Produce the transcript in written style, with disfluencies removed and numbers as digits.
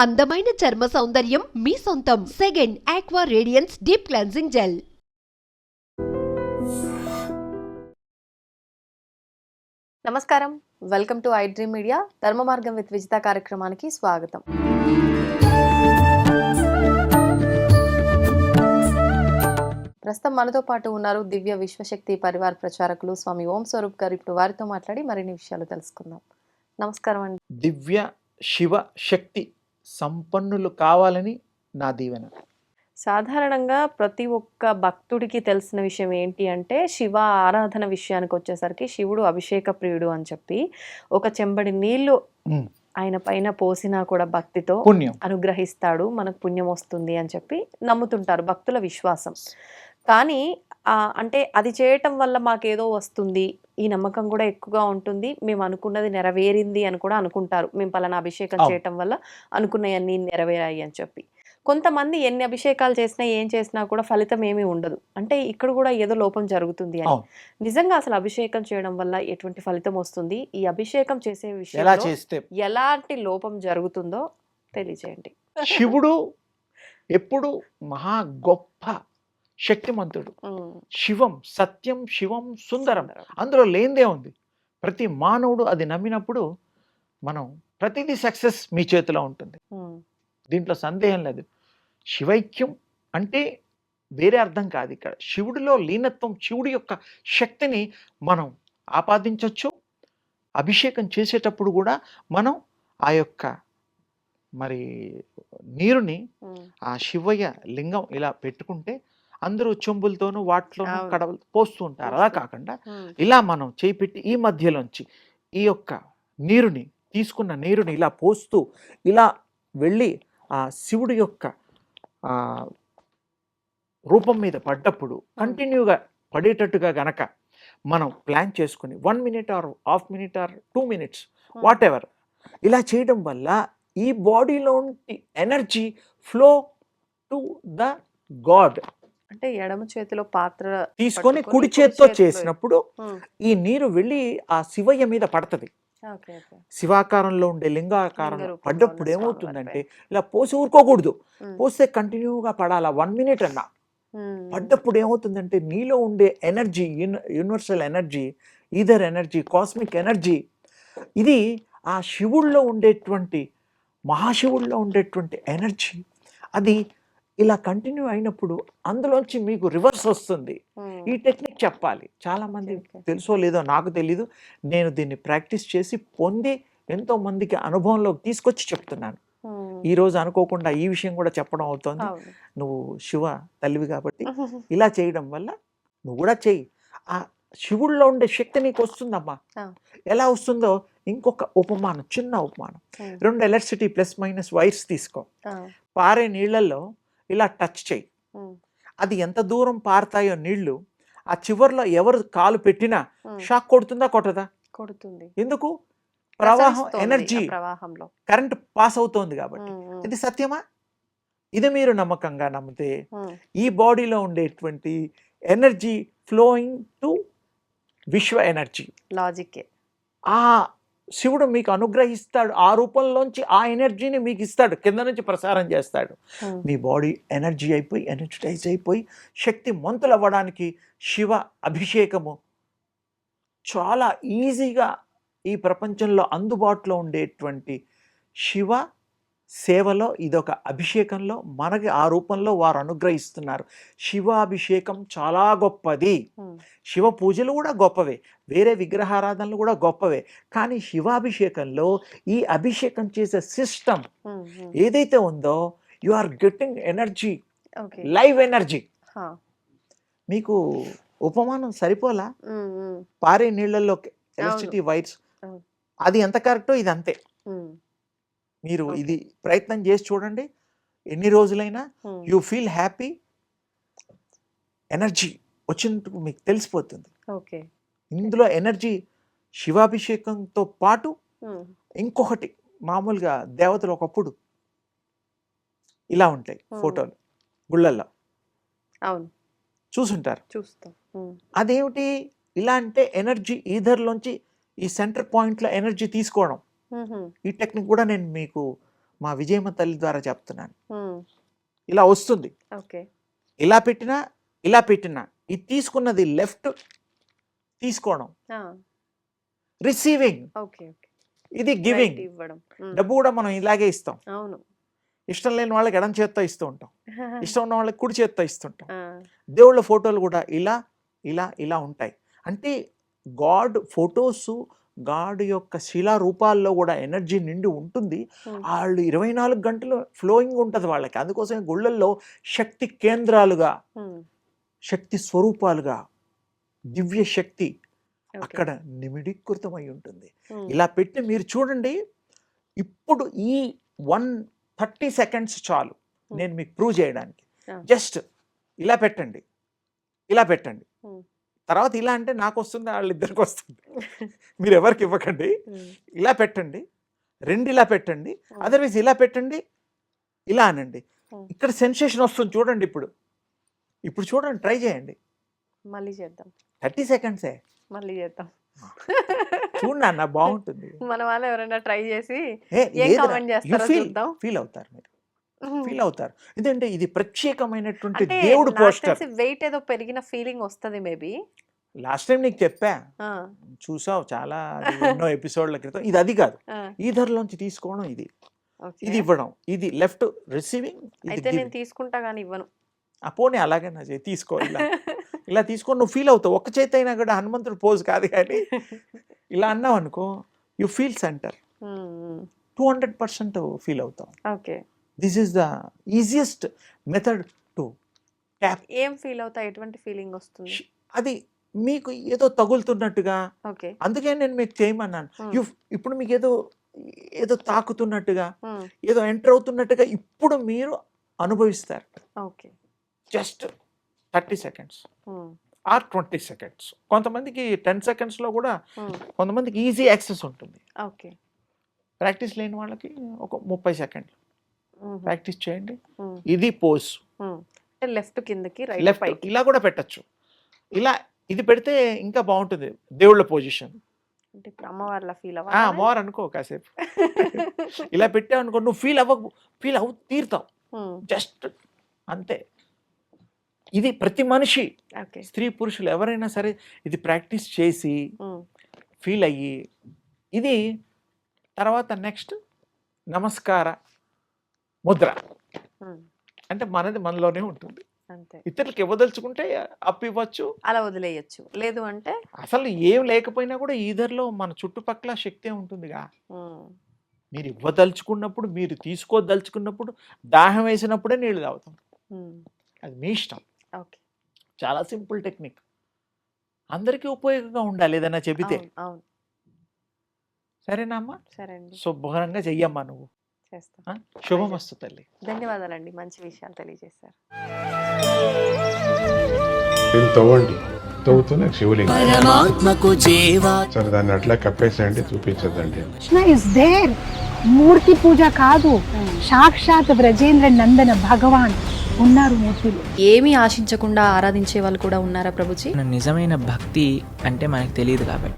అందమైన చర్మ సౌందర్యం మీ సొంతం. Second aqua radiance deep cleansing gel. నమస్కారం, welcome to I dream media. ధర్మ మార్గం విత్ విజిత కార్యక్రమానికి స్వాగతం. ప్రస్తుతం మనతో పాటు ఉన్నారు దివ్య విశ్వశక్తి పరివార్ ప్రచారకులు స్వామి ఓం స్వరూప్ గారు. ఇప్పుడు వారితో మాట్లాడి మరిన్ని విషయాలు తెలుసుకుందాం. నమస్కారం అండి. దివ్య శివ శక్తి సంపన్నులు కావాలని నా దీవెన. సాధారణంగా ప్రతి ఒక్క భక్తుడికి తెలిసిన విషయం ఏంటి అంటే, శివ ఆరాధన విషయానికి వచ్చేసరికి శివుడు అభిషేక ప్రియుడు అని చెప్పి ఒక చెంబడి నీళ్లు ఆయన పైన పోసినా కూడా భక్తితో పుణ్యం అనుగ్రహిస్తాడు, మనకు పుణ్యం వస్తుంది అని చెప్పి నమ్ముతుంటారు, భక్తుల విశ్వాసం. కానీ అంటే అది చేయటం వల్ల మాకేదో వస్తుంది, ఈ నమ్మకం కూడా ఎక్కువగా ఉంటుంది, మేము అనుకున్నది నెరవేరింది అని కూడా అనుకుంటారు. మేము పలానా అభిషేకం చేయటం వల్ల అనుకున్నవన్నీ నెరవేరాయి అని చెప్పి. కొంతమంది ఎన్ని అభిషేకాలు చేసినా ఏం చేసినా కూడా ఫలితం ఏమీ ఉండదు, అంటే ఇక్కడ కూడా ఏదో లోపం జరుగుతుంది అని. నిజంగా అసలు అభిషేకం చేయడం వల్ల ఎటువంటి ఫలితం వస్తుంది, ఈ అభిషేకం చేసే విషయంలో ఎలాంటి లోపం జరుగుతుందో తెలియజేయండి. శివుడు ఎప్పుడు మహా గొప్ప శక్తిమంతుడు. శివం సత్యం, శివం సుందరం, అందులో లేనిదే ఉంది. ప్రతి మానవుడు అది నమ్మినప్పుడు మనం ప్రతిదీ సక్సెస్ మీ చేతిలో ఉంటుంది, దీంట్లో సందేహం లేదు. శివైక్యం అంటే వేరే అర్థం కాదు. ఇక్కడ శివుడిలో లీనత్వం, శివుడి యొక్క శక్తిని మనం ఆపాదించవచ్చు. అభిషేకం చేసేటప్పుడు కూడా మనం ఆ యొక్క మరి నీరుని ఆ శివయ్య లింగం ఇలా పెట్టుకుంటే అందరూ చెంబులతోనూ వాటిలోనూ కడవలు పోస్తూ ఉంటారు. అలా కాకుండా ఇలా మనం చేయి పెట్టి ఈ మధ్యలోంచి ఈ యొక్క నీరుని తీసుకున్న నీరుని ఇలా పోస్తూ ఇలా వెళ్ళి ఆ శివుడి యొక్క రూపం మీద పడ్డప్పుడు కంటిన్యూగా పడేటట్టుగా గనక మనం ప్లాన్ చేసుకుని 1 minute or half minute or 2 minutes what ever ఇలా చేయడం వల్ల ఈ బాడీలో energy flow to the God. అంటే ఎడమ చేతిలో పాత్ర తీసుకొని కుడి చేత్తో చేసినప్పుడు ఈ నీరు వెళ్ళి ఆ శివయ్య మీద పడుతుంది. శివాకారంలో ఉండే లింగాకారం పడ్డప్పుడు ఏమవుతుందంటే ఇలా పోసి ఊరుకోకూడదు, పోస్తే కంటిన్యూగా పడాలా 1 minute అన్నా. పడ్డప్పుడు ఏమవుతుందంటే నీలో ఉండే energy, universal energy, ether energy, cosmic energy, ఇది ఆ శివుల్లో ఉండేటువంటి మహాశివుల్లో ఉండేటువంటి ఎనర్జీ, అది ఇలా కంటిన్యూ అయినప్పుడు అందులోంచి మీకు రివర్స్ వస్తుంది. ఈ టెక్నిక్ చెప్పాలి. చాలామంది తెలుసో లేదో నాకు తెలీదు, నేను దీన్ని ప్రాక్టీస్ చేసి పొంది ఎంతో మందికి అనుభవంలోకి తీసుకొచ్చి చెప్తున్నాను. ఈరోజు అనుకోకుండా ఈ విషయం కూడా చెప్పడం అవుతుంది. నువ్వు శివ తల్లివి కాబట్టి ఇలా చేయడం వల్ల నువ్వు కూడా చెయ్యి. ఆ శివుల్లో ఉండే శక్తి నీకు వస్తుందమ్మా. ఎలా వస్తుందో ఇంకొక ఉపమానం, చిన్న ఉపమానం. 2 ఎలక్ట్రిసిటీ ప్లస్ మైనస్ వైర్స్ తీసుకో, పారే నీళ్లలో ఇలా టచ్ చేయి. అది ఎంత దూరం పారుతాయో నీళ్లు, ఆ చివర్లో ఎవరు కాలు పెట్టినా షాక్ కొడుతుందా కొట్టదా? కొడుతుంది. ఎందుకు? ప్రవాహం, ఎనర్జీ, కరెంట్ పాస్ అవుతోంది కాబట్టి. ఇది సత్యమా? ఇది మీరు నమ్మకంగా నమ్మితే ఈ బాడీలో ఉండేటువంటి ఎనర్జీ ఫ్లోయింగ్ టు విశ్వ ఎనర్జీ, లాజిక్, ఆ శివుడు మీకు అనుగ్రహిస్తాడు. ఆ రూపంలోంచి ఆ ఎనర్జీని మీకు ఇస్తాడు, కింద నుంచి ప్రసారం చేస్తాడు. మీ బాడీ ఎనర్జీ అయిపోయి ఎనర్జటైజ్ అయిపోయి శక్తి మంతులు అవ్వడానికి శివ అభిషేకము చాలా ఈజీగా ఈ ప్రపంచంలో అందుబాటులో ఉండేటువంటి శివ సేవలో ఇదొక అభిషేకంలో మనకి ఆ రూపంలో వారు అనుగ్రహిస్తున్నారు. శివాభిషేకం చాలా గొప్పది. శివ పూజలు కూడా గొప్పవే, వేరే విగ్రహారాధనలు కూడా గొప్పవే. కానీ శివాభిషేకంలో ఈ అభిషేకం చేసే సిస్టమ్ ఏదైతే ఉందో, you are getting energy, live energy. మీకు ఉపమానం సరిపోలా? పారే నీళ్లలో ఎలక్ట్రిసిటీ వైర్స్, అది ఎంత కరెక్టో ఇది అంతే. మీరు ఇది ప్రయత్నం చేసి చూడండి, ఎన్ని రోజులైనా యూ ఫీల్ హ్యాపీ, ఎనర్జీ వచ్చినట్టు మీకు తెలిసిపోతుంది. ఇందులో ఎనర్జీ శివాభిషేకంతో పాటు ఇంకొకటి, మామూలుగా దేవతలు ఒకప్పుడు ఇలా ఉంటాయి ఫోటోలు గుళ్ళల్లో, చూసుంటారు. అదేమిటి ఇలా అంటే ఎనర్జీ ఈధర్లోంచి ఈ సెంటర్ పాయింట్లో ఎనర్జీ తీసుకోవడం. ఈ టెక్నిక్ కూడా నేను మీకు మా విజయమ్మ తల్లి ద్వారా చెప్తున్నాను. ఉమ్, ఇలా వస్తుంది, ఓకే. ఇలా పెట్టినా ఇలా పెట్టినా ఇది తీసుకున్నది లెఫ్ట్ తీసుకోవడం, ఆ, రిసీవింగ్ ఓకే ఓకే. ఇది గివింగ్. Right, ఇవ్వడం. ఉమ్, డబ్బు కూడా మనం ఇలాగే ఇస్తాం. అవును. ఇష్టం లేని వాళ్ళకి ఎడం చేత్తో ఇస్తూ ఉంటాం, ఇష్టం ఉన్న వాళ్ళకి కుడి చేత్తో ఇస్తుంటాం. ఆ, దేవుళ్ళ ఫోటోలు కూడా ఇలా ఇలా ఇలా ఉంటాయి. అంటే గాడ్ ఫొటోస్, గాడ్ యొక్క శిలా రూపాల్లో కూడా ఎనర్జీ నిండి ఉంటుంది. ఉమ్, వాళ్ళు 24 గంటలు ఫ్లోయింగ్ ఉంటుంది వాళ్ళకి. అందుకోసమే గుళ్ళల్లో శక్తి కేంద్రాలుగా, ఉమ్, శక్తి స్వరూపాలుగా, దివ్య శక్తి ఓకే. అక్కడ నిమిడీకృతమై ఉంటుంది. ఉమ్, ఇలా పెట్టి మీరు చూడండి. ఇప్పుడు ఈ 130 సెకండ్స్ చాలు నేను మీకు ప్రూవ్ చేయడానికి. ఆ. జస్ట్ ఇలా పెట్టండి, ఇలా పెట్టండి. ఉమ్, తర్వాత ఇలా అంటే నాకు వస్తుంది, వాళ్ళిద్దరికి వస్తుంది. మీరు ఎవరికి ఇవ్వకండి. ఉమ్, ఇలా పెట్టండి, రెండు ఇలా పెట్టండి, అదర్వైజ్ ఇలా పెట్టండి, ఇలా అనండి. ఉమ్. ఇక్కడ సెన్సేషన్ వస్తుంది చూడండి. ఇప్పుడు చూడండి, ట్రై చేయండి. మళ్ళీ చేద్దాం, 30 సెకండ్సే. మళ్ళీ చేద్దాం. చూడండి అన్న, బాగుంటుంది. మన వాళ్ళు ఎవరైనా ట్రై చేసి ఏ, ఏం లేదురా, కామెంట్ you చేస్తారో feel- చూద్దాం. ఫీల్ అవుతారు మీరు, ఫీల్ అవుతారు. ఎందుకంటే ఇది ప్రత్యేకమైనటువంటి అంటే దేవుడు నాకు పోస్టర్. తెలిసి వెయిట్ ఏదో పెరిగిన ఫీలింగ్ వస్తది మేబీ. లాస్ట్ టైం నీకు చెప్పా, చూసావు చాలా, అది ఎన్నో ఎపిసోడ్ల క్రితం. ఇది అది కాదు, ఈ ధరలోంచి తీసుకోవడం, ఇది ఇవ్వడం, ఇది లెఫ్ట్ రిసీవింగ్, అయితే నేను తీసుకుంటా కానీ ఇవ్వను. పోనీ అలాగే నా చేయి తీసుకో, ఇలా తీసుకొని నువ్వు ఫీల్ అవుతావు. ఒక్క చేతి అయినా కూడా హనుమంతుడు పోజ్ కాదు, కానీ ఇలా అన్నావు అనుకో, యు ఫీల్ సెంటర్. 200% ఫీల్ అవుతాం. Okay. This is the easiest method to tap. ఏం ఫీల్ అవుతా, ఎటువంటి ఫీలింగ్ వస్తుంది? అది మీకు ఏదో తగులుతున్నట్టుగా, ఓకే. అందుకే నేను మీకు చేయమన్నాను. ఇప్పుడు మీకు ఏదో తాకుతున్నట్టుగా, ఉమ్, ఏదో ఎంటర్ అవుతున్నట్టుగా ఇప్పుడు మీరు అనుభవిస్తారు. Okay. Just 30 seconds um, or 20 seconds. కొంతమందికి 10 సెకండ్స్లో కూడా, ఉమ్, కొంతమందికి ఈజీ యాక్సెస్ ఉంటుంది. ఓకే. ప్రాక్టీస్ లేని వాళ్ళకి ఒక 30 సెకండ్లు ఉమ్, ప్రాక్టీస్ చేయండి. ఉమ్, ఇది పోజ్. ఉమ్. అంటే లెఫ్ట్ కిందకి, రైట్ లెఫ్ట్ పైకి. ఇలా కూడా పెట్టచ్చు. ఇలా ఇది పెడితే ఇంకా బాగుంటుంది దేవుళ్ళ పొజిషన్. అంటే ఇప్పుడు అమ్మవారిలా ఫీల్ అవ్వాలి. మోర్ అనుకో కాసేపు. ఇలా పెట్టావు అనుకో, నువ్వు ఫీల్ తీరుతావు. జస్ట్ అంతే. ఇది ప్రతి మనిషి, ఓకే. స్త్రీ పురుషులు ఎవరైనా సరే ఇది ప్రాక్టీస్ చేసి ఉమ్, ఫీల్ అయ్యి, ఇది తర్వాత నెక్స్ట్ నమస్కార ముద్ర. ఉమ్, అంటే మనది మనలోనే ఉంటుంది. అంతే. ఇతరులకు ఇవ్వదలుచుకుంటే అప్పు ఇవ్వచ్చు, అలా వదిలేయచ్చు. లేదు అంటే అసలు ఏం లేకపోయినా కూడా ఈధర్లో మన చుట్టుపక్కల శక్తే ఉంటుందిగా. ఉమ్, మీరు ఇవ్వదలుచుకున్నప్పుడు, మీరు తీసుకోదలుచుకున్నప్పుడు, దాహం వేసినప్పుడే నీళ్ళు తాగుతాం. ఉమ్, అది మీ ఇష్టం. ఓకే. చాలా సింపుల్ టెక్నిక్, అందరికీ ఉపయోగంగా ఉండాలి ఏదైనా చెబితే. అవును, అవును. సరేనా అమ్మా? సరే అండి, శుభ్రంగా చెయ్యమ్మా నువ్వు. చేస్తా. శుభమస్తు తల్లి. ధన్యవాదాలండి, మంచి విషయాలు తెలియజేశారు. దీన్ని తవ్వండి, తవ్వుతూనే శివలింగం. పరమాత్మకు జీవా సరే దాన్ని అట్లా కప్పేసేయండి, చూపించదండి. Krishna is there. మూర్తి పూజ కాదు, సాక్షాత్ బ్రజేంద్ర నందన భగవాన్ ఉన్నారు మూర్తిలో. ఏమీ ఆశించకుండా ఆరాధించే వాళ్ళు కూడా ఉన్నారా ప్రభుజీ? నిజమైన భక్తి అంటే మనకు తెలియదు కాబట్టి